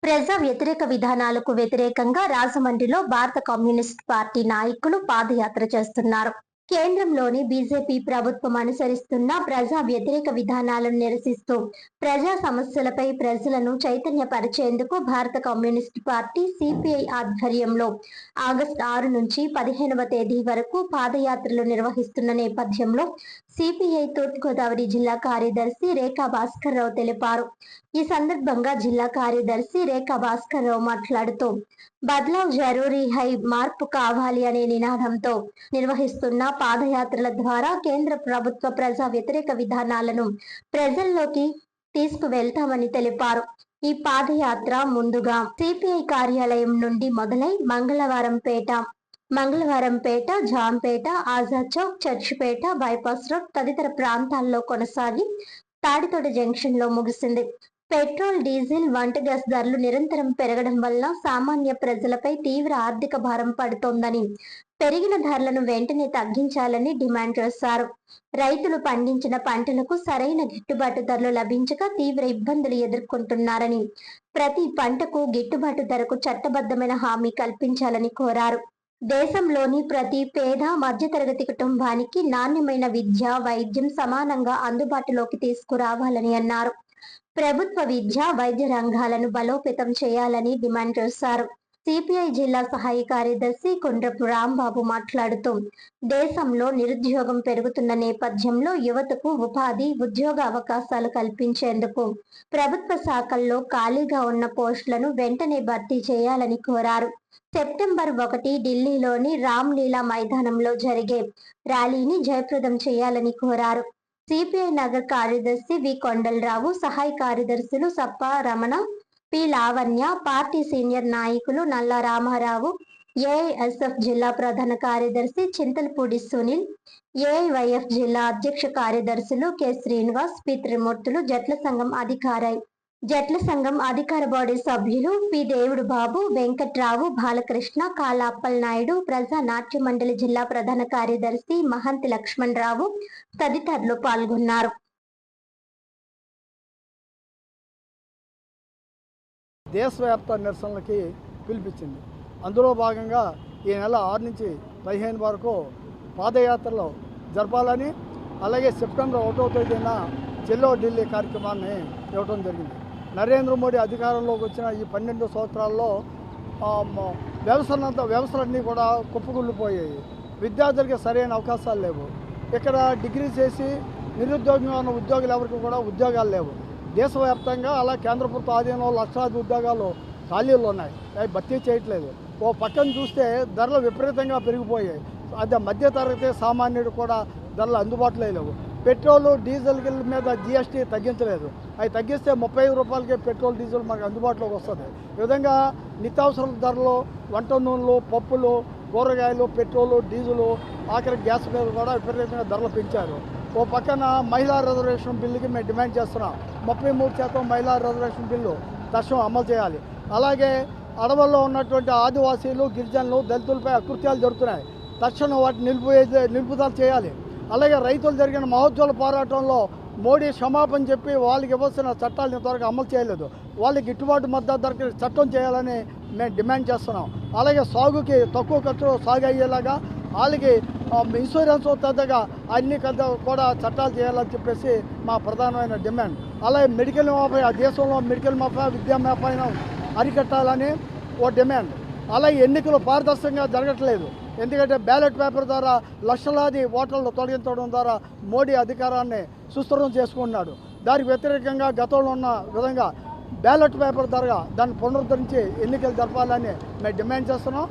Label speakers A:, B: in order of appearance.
A: ప్రజా వ్యతిరేక విధానాలకు వ్యతిరేకంగా రాజమండ్రిలో భారత కమ్యూనిస్ట్ పార్టీ నాయకులు పాదయాత్ర చేస్తున్నారు. కేంద్రంలోని బీజేపీ ప్రభుత్వం అనుసరిస్తున్న ప్రజా వ్యతిరేక విధానాలను నిరసిస్తూ ప్రజా సమస్యలపై ప్రజలను చైతన్యపరిచేందుకు భారత కమ్యూనిస్ట్ పార్టీ సిపిఐ ఆధ్వర్యంలో ఆగస్టు 6 నుంచి 15వ తేదీ వరకు పాదయాత్రలు నిర్వహిస్తున్న నేపథ్యంలో సిపిఐ తూర్పుగోదావరి జిల్లా కార్యదర్శి రేఖా భాస్కర్రావు తెలిపారు. ఈ సందర్భంగా జిల్లా కార్యదర్శి రేఖా భాస్కర్రావు మాట్లాడుతూ బద్లావ్ జరూరీ హై, మార్పు కావాలి అనే నినాదంతో నిర్వహిస్తున్న పాదయాత్రల ద్వారా కేంద్ర ప్రభుత్వ ప్రజా వ్యతిరేక విధానాలను ప్రజల్లోకి తీసుకువెళ్తామని తెలిపారు. ఈ పాదయాత్ర ముందుగా సిపిఐ కార్యాలయం నుండి మొదలై మంగళవారంపేట, జాంపేట, ఆజాద్ చౌక్, చర్చిపేట, బైపాస్ రోడ్ తదితర ప్రాంతాల్లో కొనసాగి తాడితోట జంక్షన్ లో ముగిసింది. పెట్రోల్, డీజిల్, వంట గ్యాస్ ధరలు నిరంతరం పెరగడం వల్ల సామాన్య ప్రజలపై తీవ్ర ఆర్థిక భారం పడుతోందని, పెరిగిన ధరలను వెంటనే తగ్గించాలని డిమాండ్ చేశారు. రైతులు పండించిన పంటలకు సరైన గిట్టుబాటు ధరలు లభించక తీవ్ర ఇబ్బందులు ఎదుర్కొంటున్నారని, ప్రతి పంటకు గిట్టుబాటు ధరకు చట్టబద్ధమైన హామీ కల్పించాలని కోరారు. దేశంలోని ప్రతి పేద, మధ్యతరగతి కుటుంబానికి నాణ్యమైన విద్య, వైద్యం సమానంగా అందుబాటులోకి తీసుకురావాలని అన్నారు. ప్రభుత్వ విద్య, వైద్య రంగాలను బలోపేతం చేయాలని డిమాండ్ చేశారు. సిపిఐ జిల్లా సహాయ కార్యదర్శి కొండ్రపు రాంబాబు మాట్లాడుతూ దేశంలో నిరుద్యోగం పెరుగుతున్న నేపథ్యంలో యువతకు ఉపాధి, ఉద్యోగ అవకాశాలు కల్పించేందుకు ప్రభుత్వ శాఖల్లో ఖాళీగా ఉన్న పోస్టులను వెంటనే భర్తీ చేయాలని కోరారు. సెప్టెంబర్ 1 ఢిల్లీలోని రామ్లీలా మైదానంలో జరిగే ర్యాలీని జయప్రదం చేయాలని కోరారు. సిపిఐ నగర్ కార్యదర్శి వి కొండలరావు, సహాయ కార్యదర్శులు Sappa Ramana, P Lavanya, party senior నాయకులు నల్ల రామారావు, ఏఐఎస్ఎఫ్ జిల్లా ప్రధాన కార్యదర్శి చింతలపూడి సునీల్, ఏఐవైఎఫ్ జిల్లా అధ్యక్ష కార్యదర్శులు కె శ్రీనివాస్, పి త్రిమూర్తులు, జట్ల సంఘం అధికార బాడీ సభ్యులు పి దేవుడు బాబు, వెంకట్రావు, బాలకృష్ణ, కాలాప్పల్ నాయుడు, ప్రజా నాట్య మండలి జిల్లా ప్రధాన కార్యదర్శి మహంతి లక్ష్మణరావు తదితరులు పాల్గొన్నారు.
B: దేశవ్యాప్త నిరసనలకి పిలిపించింది. అందులో భాగంగా ఈ నెల 6 నుంచి 15 వరకు పాదయాత్రలు జరపాలని, అలాగే సెప్టెంబర్ 1వ తేదీన చెల్లో ఢిల్లీ కార్యక్రమాన్ని ఇవ్వడం జరిగింది. నరేంద్ర మోడీ అధికారంలోకి వచ్చిన ఈ 12 సంవత్సరాల్లో వ్యవస్థలన్నీ కూడా కుప్పకూలిపోయాయి. విద్యార్థులకి సరైన అవకాశాలు లేవు. ఇక్కడ డిగ్రీ చేసి నిరుద్యోగంగా ఉన్న ఉద్యోగులు ఎవరికి కూడా ఉద్యోగాలు లేవు. దేశవ్యాప్తంగా అలా కేంద్ర ప్రభుత్వ ఆధీనంలో లక్షలాది ఉద్యోగాలు ఖాళీలు ఉన్నాయి, అవి భర్తీ చేయట్లేదు. ఓ పక్కన చూస్తే ధరలు విపరీతంగా పెరిగిపోయాయి. అదే మధ్యతరగతి సామాన్యుడు కూడా ధరలు అందుబాటులో లేవు. పెట్రోలు, డీజిల్ మీద జిఎస్టీ తగ్గించలేదు. అవి తగ్గిస్తే 35 రూపాయలకే పెట్రోల్, డీజిల్ మనకు అందుబాటులోకి వస్తుంది. ఈ విధంగా నిత్యావసర ధరలు, వంట నూనెలు, పప్పులు, కూరగాయలు, పెట్రోలు, డీజిలు, ఆఖరి గ్యాస్ మీద కూడా విపరీతంగా ధరలు పెంచారు. ఓ పక్కన మహిళా రిజర్వేషన్ బిల్లుకి మేము డిమాండ్ చేస్తున్నాం. 33% మహిళా రిజర్వేషన్ బిల్లు తక్షణం అమలు చేయాలి. అలాగే అడవుల్లో ఉన్నటువంటి ఆదివాసీలు, గిరిజనులు, దళితులపై అకృత్యాలు జరుగుతున్నాయి. తక్షణం వాటిని నిలుపుదల చేయాలి. అలాగే రైతులు జరిగిన మహోజ్వల పోరాటంలో మోడీ క్షమాపణ చెప్పి వాళ్ళకి ఇవ్వాల్సిన చట్టాలను ఇంతవరకు అమలు చేయలేదు. వాళ్ళకి గిట్టుబాటు మద్దతు ధరకి చట్టం చేయాలని మేము డిమాండ్ చేస్తున్నాం. అలాగే సాగుకి తక్కువ ఖర్చులో సాగు అయ్యేలాగా వాళ్ళకి ఇన్సూరెన్స్ పెద్దగా అన్ని కూడా చట్టాలు చేయాలని చెప్పేసి మా ప్రధానమైన డిమాండ్. అలాగే మెడికల్ మాఫియా, దేశంలో మెడికల్ మాఫియా, విద్యా మాఫియాను అరికట్టాలని ఓ డిమాండ్. అలాగే ఎన్నికలు పారదర్శకంగా జరగట్లేదు. ఎందుకంటే బ్యాలెట్ పేపర్ ద్వారా లక్షలాది ఓటర్లు తొలగించడం ద్వారా మోడీ అధికారాన్ని సుస్థిరం చేసుకున్నాడు. దానికి వ్యతిరేకంగా గతంలో ఉన్న విధంగా బ్యాలెట్ పేపర్ ద్వారా దాన్ని పునరుద్ధరించి ఎన్నికలు జరపాలని మేము డిమాండ్ చేస్తున్నాం.